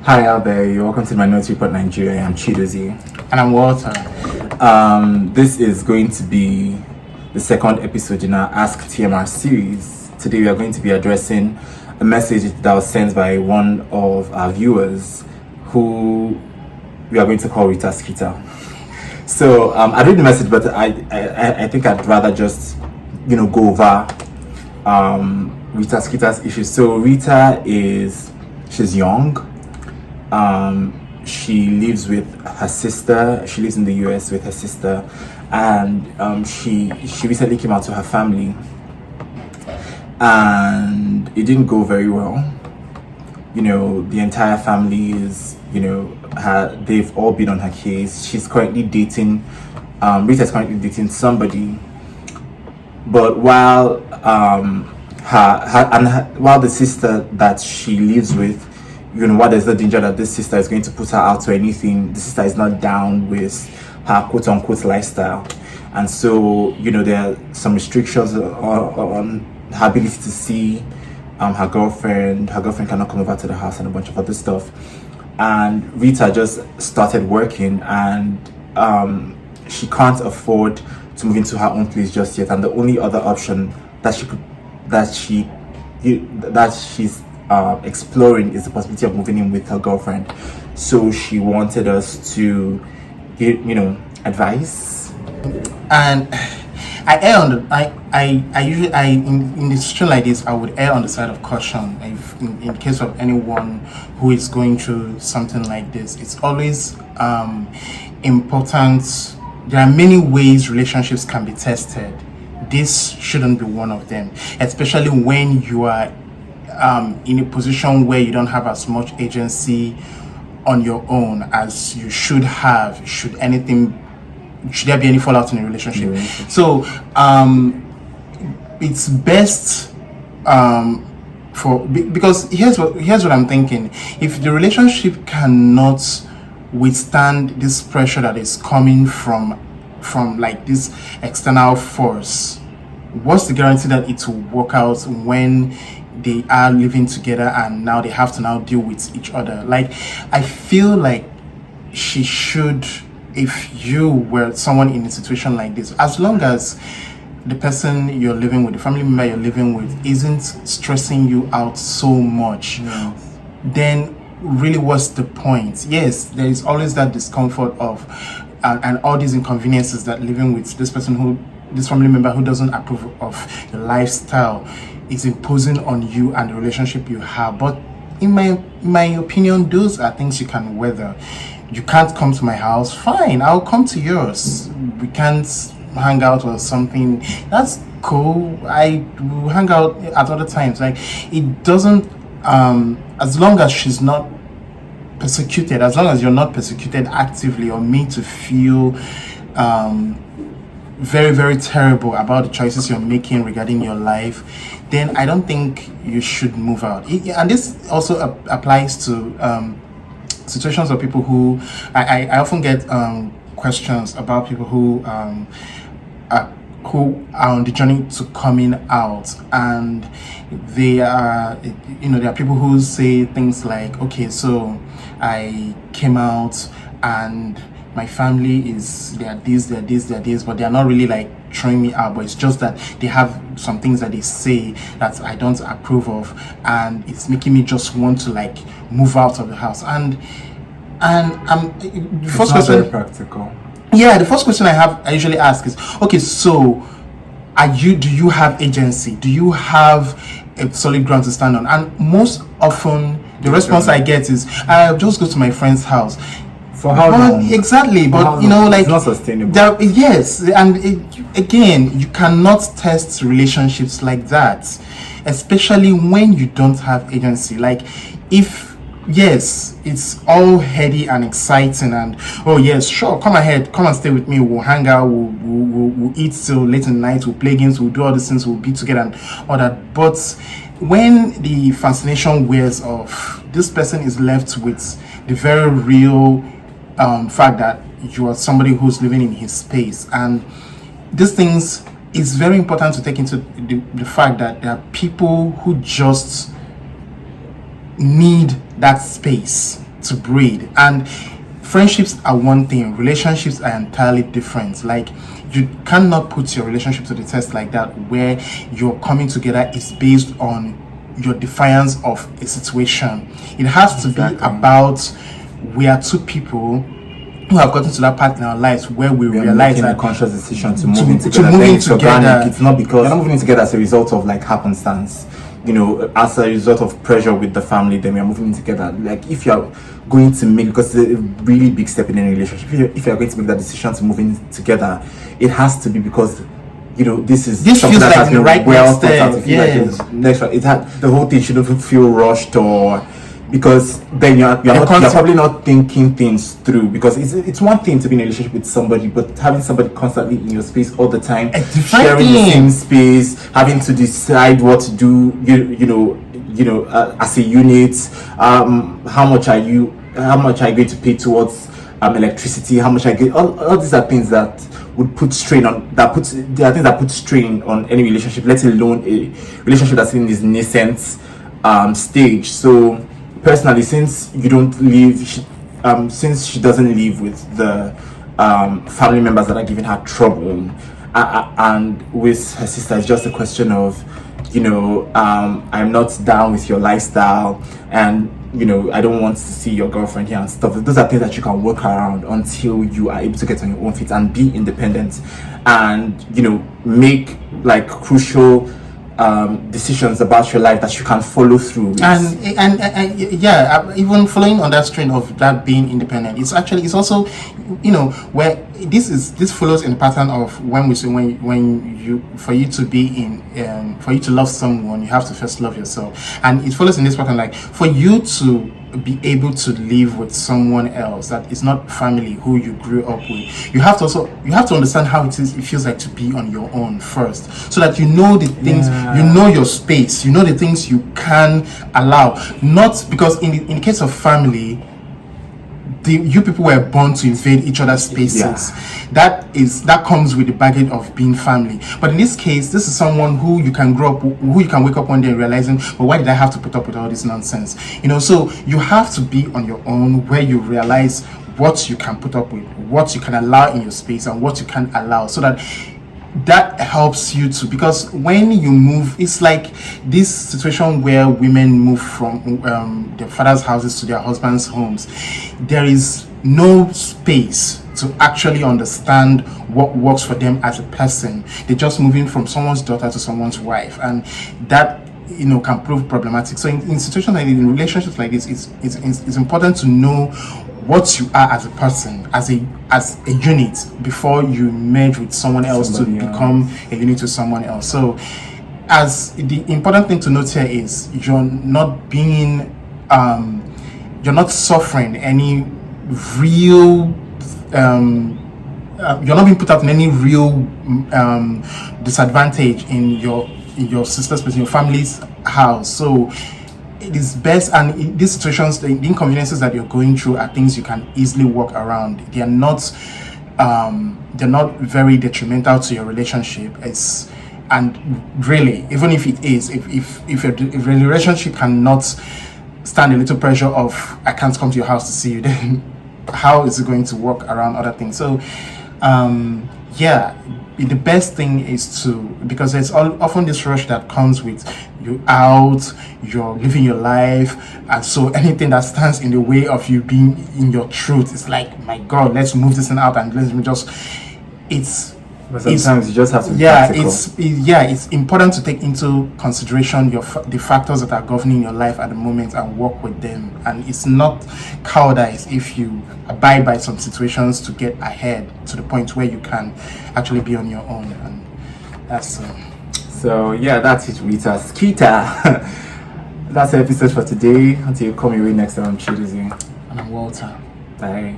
Hi out there, you're welcome to my Notes Report Nigeria. I'm Chidozie. And I'm Walter. This is going to be the second episode in our Ask TMR series. Today we are going to be addressing a message that was sent by one of our viewers who we are going to call Rita Skeeter. So I read the message, but I think I'd rather just go over Rita Skeeter's issues. So she's young. She lives with her sister. She lives in the US with her sister, and she recently came out to her family, and it didn't go very well. The entire family is, they've all been on her case. She's currently dating. Rita's currently dating somebody, but while while the sister that she lives with, while there's no danger that this sister is going to put her out or anything, the sister is not down with her quote-unquote lifestyle. And so, there are some restrictions on her ability to see her girlfriend. Her girlfriend cannot come over to the house and a bunch of other stuff. And Rita just started working, and she can't afford to move into her own place just yet. And the only other option that she's exploring is the possibility of moving in with her girlfriend. So she wanted us to give advice. And I err on the I usually in the situation like this I would err on the side of caution. If in case of anyone who is going through something like this, it's always important. There are many ways relationships can be tested. This shouldn't be one of them, especially when you are in a position where you don't have as much agency on your own as you should have. Should there be any fallout in a relationship? Yeah. So it's best because here's what I'm thinking. If the relationship cannot withstand this pressure that is coming from like this external force, what's the guarantee that it will work out when they are living together and now they have to now deal with each other? Like, I feel like she should, if you were someone in a situation like this, as long as the person you're living with, the family member you're living with, isn't stressing you out so much, then really what's the point? Yes, there is always that discomfort of and all these inconveniences that living with this family member who doesn't approve of your lifestyle is imposing on you and the relationship you have. But in my opinion, those are things you can weather. You can't come to my house, fine, I'll come to yours. We can't hang out or something, that's cool. I will hang out at other times. Like, it doesn't as long as she's not persecuted, as long as you're not persecuted actively or made to feel very, very terrible about the choices you're making regarding your life, then I don't think you should move out. And this also applies to situations of people who I often get questions about people who are on the journey to coming out, and they are, there are people who say things like, okay, so I came out and my family is, they are this, but they are not really like throwing me out, but it's just that they have some things that they say that I don't approve of, and it's making me just want to like move out of the house. And the first question, very practical. Yeah, the first question I usually ask is, okay, so do you have agency? Do you have a solid ground to stand on? And most often the response I get is, I'll just go to my friend's house. For how long? Exactly, but like, it's not sustainable. Yes, and again, you cannot test relationships like that, especially when you don't have agency. Like, yes, it's all heady and exciting, and oh yes, sure, come ahead, come and stay with me, we'll hang out, we'll eat till late in the night, we'll play games, we'll do all these things, we'll be together and all that. But when the fascination wears off, this person is left with the very real fact that you are somebody who's living in his space. And these things, it's very important to take into the fact that there are people who just need that space. to breed. And friendships are one thing, relationships are entirely different. Like, you cannot put your relationship to the test like that, where your coming together is based on your defiance of a situation. It has to be about, we are two people who have gotten to that part in our lives where we realize making that a conscious decision to move in together. moving It's together. organic. It's not because you're not moving in together as a result of like happenstance, as a result of pressure with the family. Then we are moving in together. Like, if you're going to make, because it's a really big step in any relationship, if you're going to make that decision to move in together, it has to be because this feels something that like has the been right well next thought out. step. Feel like it's next right. The whole thing shouldn't feel rushed, or because then you're probably not thinking things through, because it's one thing to be in a relationship with somebody, but having somebody constantly in your space all the time, sharing the same space, having to decide what to do, as a unit, how much are you going to pay towards electricity, how much I get, all these are things that would put strain on, there are things that put strain on any relationship, let alone a relationship that's in this nascent stage. So personally, since you don't live, since she doesn't live with the family members that are giving her trouble, and with her sister, it's just a question of, I'm not down with your lifestyle, and I don't want to see your girlfriend here and stuff. Those are things that you can work around until you are able to get on your own feet and be independent, and make like crucial decisions about your life that you can follow through with. And even following on that strain of that being independent, it's also where this follows in the pattern of when we say for you to love someone, you have to first love yourself. And it follows in this pattern, like, for you to be able to live with someone else that is not family who you grew up with, you have to understand how it feels like to be on your own first, so that you know the things, you know your space, you know the things you can allow. Not because in the case of family, you people were born to invade each other's spaces. That comes with the baggage of being family. But in this case, this is someone who you can who you can wake up one day realizing, but why did I have to put up with all this nonsense? So you have to be on your own, where you realize what you can put up with, what you can allow in your space, and what you can't allow, so that helps you to, because when you move, it's like this situation where women move from their father's houses to their husband's homes. There is no space to actually understand what works for them as a person. They're just moving from someone's daughter to someone's wife, and that can prove problematic. So in situations like this, in relationships like this, it's important to know what you are as a person, as a unit, before you merge with someone else to become a unit to someone else. So as the important thing to note here is, you're not suffering any real you're not being put out in any real disadvantage in your sister's place, in your family's house. So it is best, and in these situations, the inconveniences that you're going through are things you can easily work around. They're not very detrimental to your relationship. And really, even if it is, if a relationship cannot stand a little pressure of, I can't come to your house to see you, then how is it going to work around other things? So the best thing is because there's often this rush that comes with you out, you're living your life, and so anything that stands in the way of you being in your truth, it's like, my God, let's move this thing out, and let's just, but sometimes you just have to be practical. It's important to take into consideration the factors that are governing your life at the moment and work with them. And it's not cowardice if you abide by some situations to get ahead to the point where you can actually be on your own. And that's so that's it, Rita Skeeter. That's the episode for today. Until you come your way next time, I'm Chidozie. And I'm Walter. Bye.